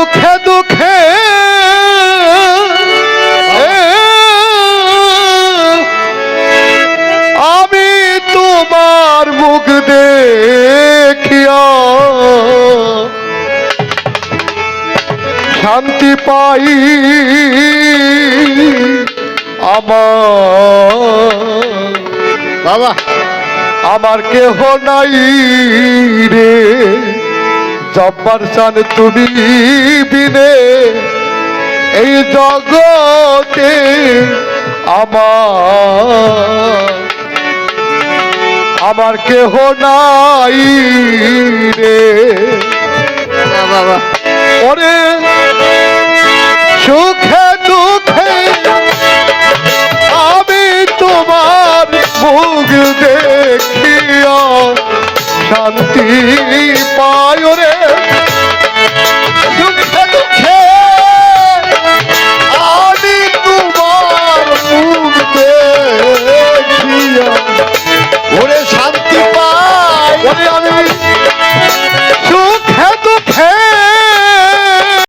সুখে দুঃখে আমি তোমার মুখ দেখিয়া শান্তি পাই বাবা আমার কেহ নাই রে জব্বার চান তুমি বিনে এই জগতে আমার কেহ নাই রে বাবা ওরে সুখে দুঃখে আমি তোমার মুখ দেখিয়া শান্তি পাই রে